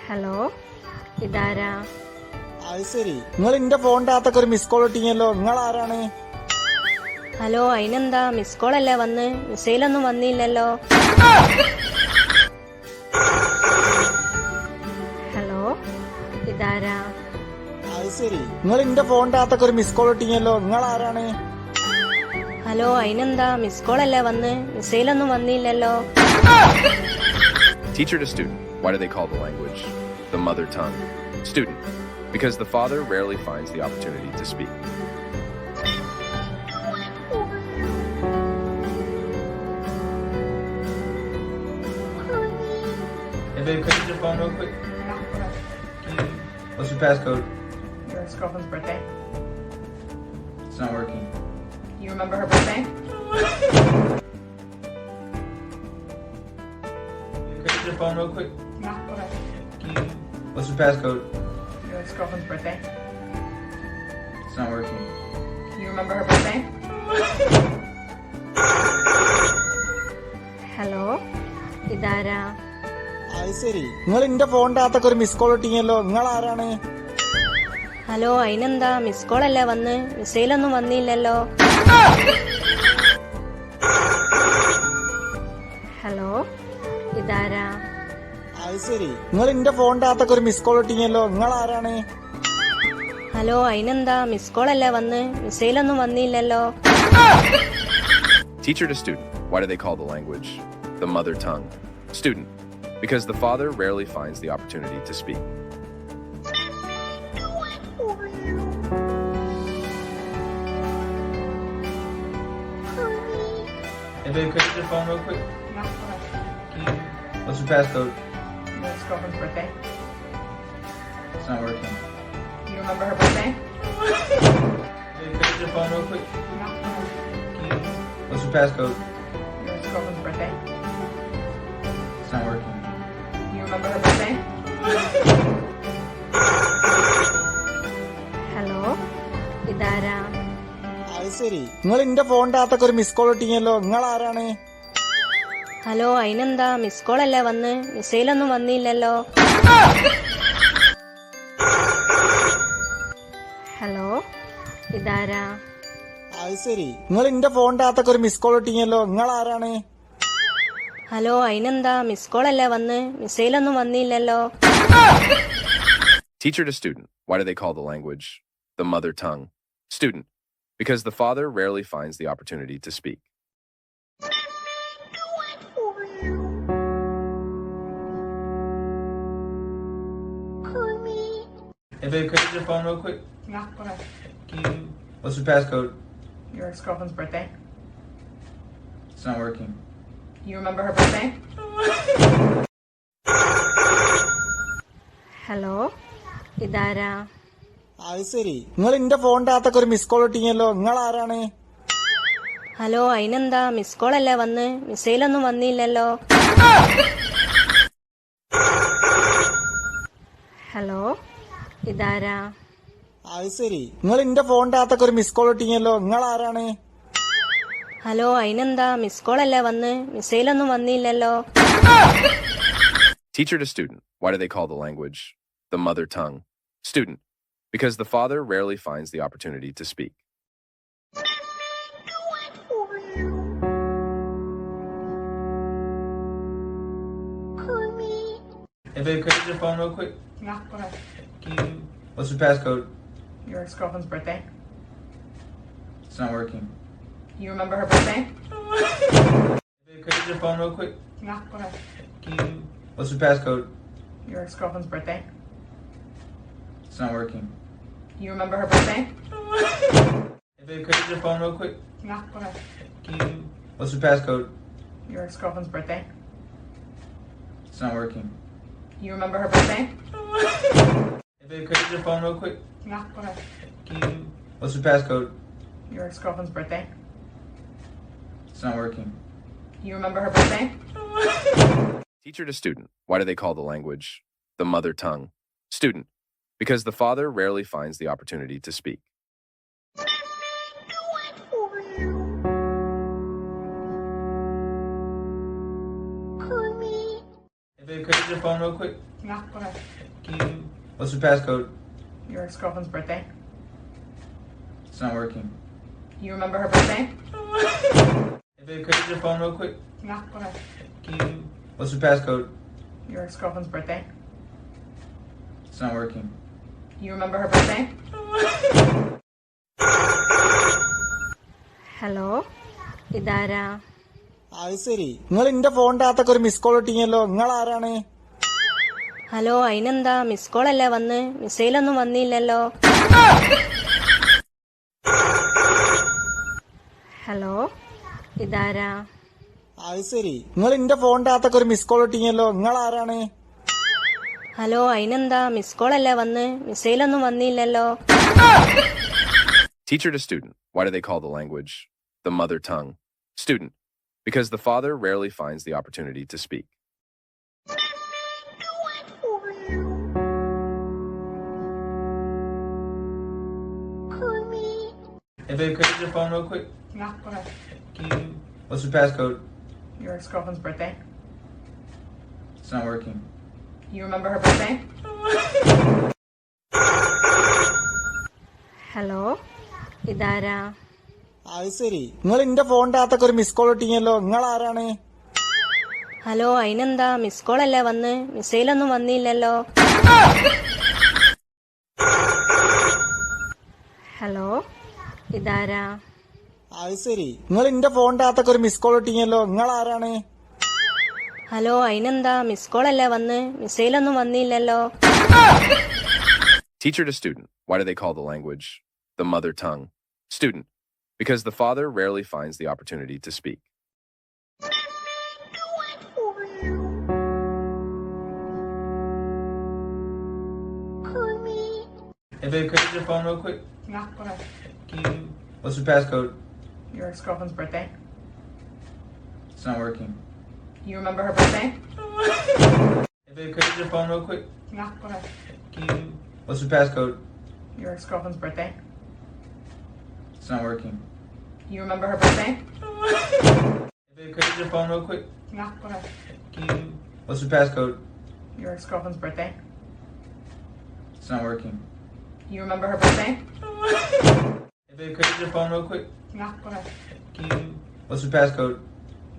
Hello, ഇതാരാ? അത് ശരി, നിങ്ങൾ എന്റെ ഫോണിന്റെ അകത്തൊക്കെ ഒരു മിസ് കോൾ ഇട്ടീങ്ങല്ലോ. നിങ്ങൾ ആരാണ്? ഹലോ, അതിനെന്താ? മിസ് കോൾ അല്ലേ വന്ന്, മെസ്സേജിലൊന്നും വന്നില്ലല്ലോ. ഹലോ, ഇതാരാ? അത് ശരി, നിങ്ങൾ എന്റെ ഫോണിന്റെ അകത്തൊക്കെ ഒരു മിസ് കോൾ ഇട്ടീങ്ങല്ലോ. നിങ്ങൾ ആരാണ്? ഹലോ, അതിനെന്താ? മിസ് കോൾ അല്ലേ വന്ന്, മെസ്സേജിലൊന്നും വന്നില്ലല്ലോ. Teacher to student. Why do they call the language the mother tongue? Student. Because the father rarely finds the opportunity to speak. Hey babe, can you use your phone real quick? What's your passcode? Your ex-girlfriend's birthday. It's not working. You remember her birthday? Can you use your phone real quick? Yeah, go ahead. What's your passcode? Your ex-girlfriend's birthday. It's not working. You remember her birthday? Hello, ഇതാരാ? അത് ശരി, നിങ്ങൾ എന്റെ ഫോണിന്റെ അകത്തൊക്കെ ഒരു miss call ഇട്ടീങ്ങല്ലോ. നിങ്ങൾ ആരാണ്? ഹലോ, അതിനെന്താ? മിസ് കോൾ അല്ലേ വന്ന്, മെസ്സേജിലൊന്നും വന്നില്ലല്ലോ. ഹലോ, ഇതാരാ? അത് ശരി, നിങ്ങൾ എന്റെ ഫോണിന്റെ അകത്തൊക്കെ ഒരു മിസ് കോൾ ഇട്ടീങ്ങല്ലോ. നിങ്ങൾ ആരാണ്? ഹലോ, അതിനെന്താ? മിസ് കോൾ അല്ലേ വന്ന്, മെസ്സേജിലൊന്നും വന്നില്ലല്ലോ. Teacher to student. Why do they call the language the mother tongue? Student. Because the father rarely finds the opportunity to speak. Hey babe, can you use your phone real quick? Yeah, go ahead. What's your passcode? Your ex-girlfriend's birthday. It's not working. You remember her birthday? Hey babe, can you use your phone real quick? Yeah, go ahead. What's your passcode? Your ex-girlfriend's birthday. It's not working. You remember her birthday? Hello, ഇതാരാ? അത് ശരി, നിങ്ങൾ എന്റെ ഫോണിന്റെ അകത്തൊക്കെ ഒരു miss call ഇട്ടീങ്ങല്ലോ. നിങ്ങൾ ആരാണ്? ഹലോ, അതിനെന്താ? മിസ് കോൾ അല്ലേ വന്ന്, മെസ്സേജിലൊന്നും വന്നില്ലല്ലോ. ഹലോ, ഇതാരാ? അത് ശരി, നിങ്ങൾ എന്റെ ഫോണിന്റെ അകത്തൊക്കെ ഒരു മിസ് കോൾ ഇട്ടീങ്ങല്ലോ. നിങ്ങൾ ആരാണ്? ഹലോ, അതിനെന്താ? മിസ് കോൾ അല്ലേ വന്ന്, മെസ്സേജിലൊന്നും വന്നില്ലല്ലോ. Teacher to student. Why do they call the language the mother tongue? Student. Because the father rarely finds the opportunity to speak. Hey babe, can you use your phone real quick? Yeah, go ahead. What's your passcode? Your ex-girlfriend's birthday. It's not working. You remember her birthday? Hello, ഇതാരാ? അത് ശരി, നിങ്ങൾ എന്റെ ഫോണിന്റെ അകത്തൊക്കെ ഒരു miss call ഇട്ടീങ്ങല്ലോ. നിങ്ങൾ ആരാണ്? ഹലോ, അതിനെന്താ? മിസ് കോൾ അല്ലേ വന്ന്, മെസ്സേജിലൊന്നും വന്നില്ലല്ലോ. ഹലോ, ഇതാരാ? അത് ശരി, നിങ്ങൾ എന്റെ ഫോണിന്റെ അകത്തൊക്കെ ഒരു മിസ് കോൾ ഇട്ടീങ്ങല്ലോ. നിങ്ങൾ ആരാണ്? ഹലോ, അതിനെന്താ? മിസ് കോൾ അല്ലേ വന്ന്, മെസ്സേജിലൊന്നും വന്നില്ലല്ലോ. Teacher to student. Why do they call the language the mother tongue? Student. Because the father rarely finds the opportunity to speak. Hey babe, can you use your phone real quick? Yeah, go ahead. What's your passcode? Your ex-girlfriend's birthday. It's not working. You remember her birthday? Hey babe, can you use your phone real quick? Yeah, go ahead. What's your passcode? Your ex-girlfriend's birthday. It's not working. You remember her birthday? Hey babe, can you use your phone real quick? Yeah, go ahead. What's your passcode? Your ex-girlfriend's birthday. It's not working. You remember her birthday? Hey babe, can you use your phone real quick? Yeah, go ahead. What's your passcode? Your ex-girlfriend's birthday. It's not working. You remember her birthday? Teacher to student. Why do they call the language the mother tongue? Student. Because the father rarely finds the opportunity to speak. Hey Hey babe, can I use your phone real quick? Yeah, go ahead. What's your passcode? Your ex-girlfriend's birthday. It's not working. You remember her birthday? Hey babe, can I use your phone real quick? Yeah, go ahead. What's your passcode? Your ex-girlfriend's birthday. It's not working. You remember her birthday? Hello ഇതാരാ? അത് ശരി, നിങ്ങൾ എന്റെ ഫോണിന്റെ അകത്തൊക്കെ ഒരു miss call ഇട്ടീങ്ങല്ലോ. നിങ്ങൾ ആരാണ്? ഹലോ അതിനെന്താ? മിസ് കോൾ അല്ലേ വന്ന്? മിസൈലൊന്നും വന്നില്ലല്ലോ. ഹലോ ഇതാരാ? അത് ശരി, നിങ്ങൾ എന്റെ ഫോണിന്റെ അകത്തൊക്കെ ഒരു മിസ് കോൾ ഇട്ടീങ്ങല്ലോ. നിങ്ങൾ ആരാണ്? ഹലോ അതിനെന്താ? മിസ് കോൾ അല്ലേ വന്ന്? മിസൈലൊന്നും വന്നില്ലല്ലോ. Teacher to student. Why do they call the language the mother tongue? Student. Because the father rarely finds the opportunity to speak. Hey babe, can I use your phone real quick? Yeah, go ahead. What's your passcode? Your ex-girlfriend's birthday. It's not working. You remember her birthday? Hello ഇതാരാ? അത് ശരി, നിങ്ങൾ എന്റെ ഫോണിന്റെ അകത്തൊക്കെ ഒരു miss call ഇട്ടീങ്ങല്ലോ. നിങ്ങൾ ആരാണ്? ഹലോ അതിനെന്താ? മിസ് കോൾ അല്ലേ വന്ന്? മിസൈലൊന്നും വന്നില്ലല്ലോ. ഹലോ ഇതാരാ? അത് ശരി, നിങ്ങൾ എന്റെ ഫോണിന്റെ അകത്തൊക്കെ ഒരു മിസ് കോൾ ഇട്ടീങ്ങല്ലോ. നിങ്ങൾ ആരാണ്? ഹലോ അതിനെന്താ? മിസ് കോൾ അല്ലേ വന്ന്? മിസൈലൊന്നും വന്നില്ലല്ലോ. Teacher to student. Why do they call the language the mother tongue? Student. Because the father rarely finds the opportunity to speak. Hey babe, can I use your phone real quick? Yeah, go ahead. What's your passcode? Your ex-girlfriend's birthday. It's not working. You remember her birthday? Hey babe, can I use your phone real quick? Yeah, go ahead. What's your passcode? Your ex-girlfriend's birthday. It's not working. You remember her birthday? Hey babe, can I use your phone real quick? Yeah, go ahead. What's your passcode? Your ex-girlfriend's birthday. It's not working. You remember her birthday? Hey babe, can I use your phone real quick? Yeah, go ahead. What's your passcode?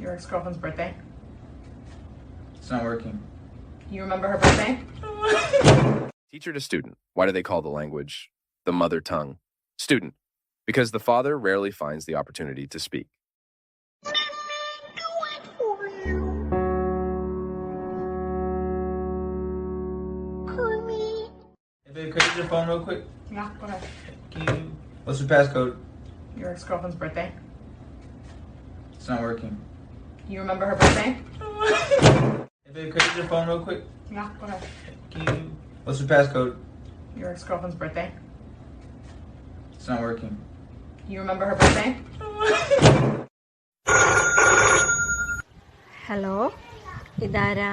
Your ex-girlfriend's birthday. It's not working. You remember her birthday? Teacher to student. Why do they call the language the mother tongue? Student. Because the father rarely finds the opportunity to speak. Hey babe, can I use your phone real quick? Yeah, go ahead. What's your passcode? Your ex-girlfriend's birthday. It's not working. You remember her birthday? Hey babe, can I use your phone real quick? Yeah, go ahead. What's your passcode? Your ex-girlfriend's birthday. It's not working. You remember her birthday? Hello ഇതാരാ?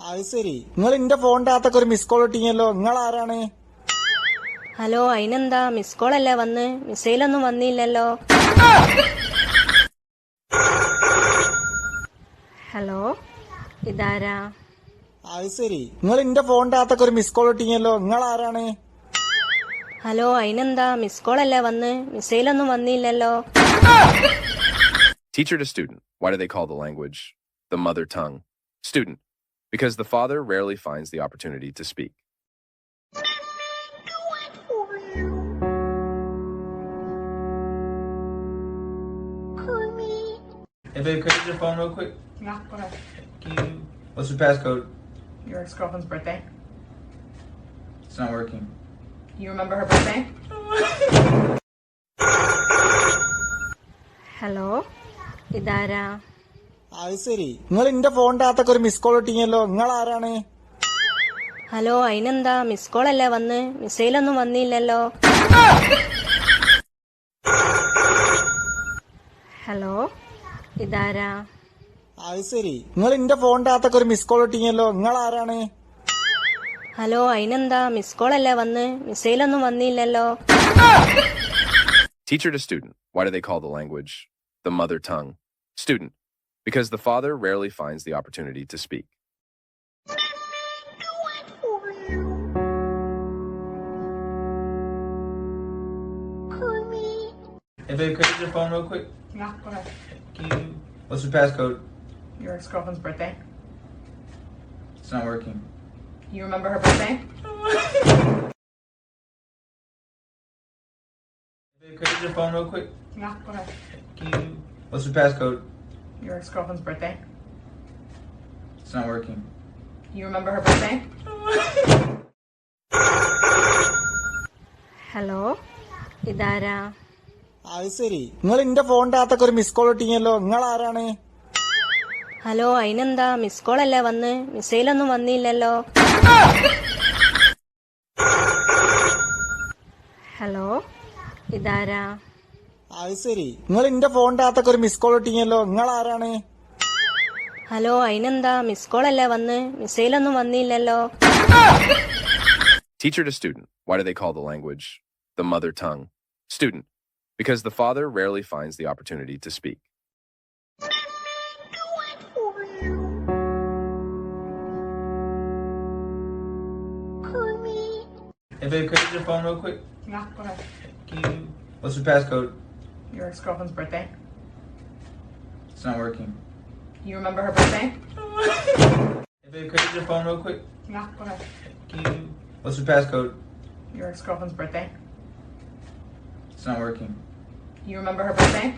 അത് ശരി, നിങ്ങൾ എന്റെ ഫോണിന്റെ അകത്തൊക്കെ ഒരു miss call ഇട്ടീങ്ങല്ലോ. നിങ്ങൾ ആരാണ്? ഹലോ അതിനെന്താ? മിസ് കോൾ അല്ലേ വന്ന്? മിസൈലൊന്നും വന്നില്ലല്ലോ. ഹലോ ഇതാരാ? അത് ശരി, നിങ്ങൾ എന്റെ ഫോണിന്റെ അകത്തൊക്കെ ഒരു മിസ് കോൾ ഇട്ടീങ്ങല്ലോ. നിങ്ങൾ ആരാണ്? ഹലോ അതിനെന്താ? മിസ് കോൾ അല്ലേ വന്ന്? മിസൈലൊന്നും വന്നില്ലല്ലോ. Teacher to student. Why do they call the language the mother tongue? Student. Because the father rarely finds the opportunity to speak. Hey babe, can I use your phone real quick? Yeah, go ahead. What's your passcode? Your ex-girlfriend's birthday. It's not working. You remember her birthday? Hello ഇതാരാ? അത് ശരി, നിങ്ങൾ എന്റെ ഫോണിന്റെ അകത്തൊക്കെ ഒരു miss call ഇട്ടീങ്ങല്ലോ. നിങ്ങൾ ആരാണ്? ഹലോ അതിനെന്താ? മിസ് കോൾ അല്ലേ വന്ന്? മിസൈലൊന്നും വന്നില്ലല്ലോ. ഹലോ ഇതാരാ? അത് ശരി, നിങ്ങൾ എന്റെ ഫോണിന്റെ അകത്തൊക്കെ ഒരു മിസ് കോൾ ഇട്ടീങ്ങല്ലോ. നിങ്ങൾ ആരാണ്? ഹലോ അതിനെന്താ? മിസ് കോൾ അല്ലേ വന്ന്? മിസൈലൊന്നും വന്നില്ലല്ലോ. Teacher to student. Why do they call the language the mother tongue? Student. Because the father rarely finds the opportunity to speak. Hey babe, can I use your phone real quick? Yeah, go ahead. Can you? What's your passcode? Your ex-girlfriend's birthday. It's not working. You remember her birthday? Hey babe, can I use your phone real quick? Yeah, go ahead. Can you? What's your passcode? Your ex-girlfriend's birthday. It's not working. You remember her birthday? Hello ഇതാരാ? അത് ശരി, നിങ്ങൾ എന്റെ ഫോണിന്റെ അകത്തൊക്കെ ഒരു miss call ഇട്ടീങ്ങല്ലോ, നിങ്ങൾ ആരാണ്? ഹലോ അതിനെന്താ? മിസ് കോൾ അല്ലേ വന്ന്? മിസൈലൊന്നും വന്നില്ലല്ലോ. ഹലോ ഇതാരാ? അത് ശരി, നിങ്ങൾ എന്റെ ഫോണിന്റെ അകത്തൊക്കെ ഒരു മിസ് കോൾ ഇട്ടീങ്ങല്ലോ, നിങ്ങൾ ആരാണ്? ഹലോ അതിനെന്താ? മിസ് കോൾ അല്ലേ വന്ന്? മിസൈലൊന്നും വന്നില്ലല്ലോ. Teacher to student. Why do they call the language the mother tongue? Student. Because the father rarely finds the opportunity to speak. Hey babe, can I use your phone real quick? Yeah, go ahead. Can you? What's your passcode? Your ex-girlfriend's birthday. It's not working. You remember her birthday? Hey babe, can I use your phone real quick? Yeah, go ahead. Can you? What's your passcode? Your ex-girlfriend's birthday. It's not working. You remember her birthday?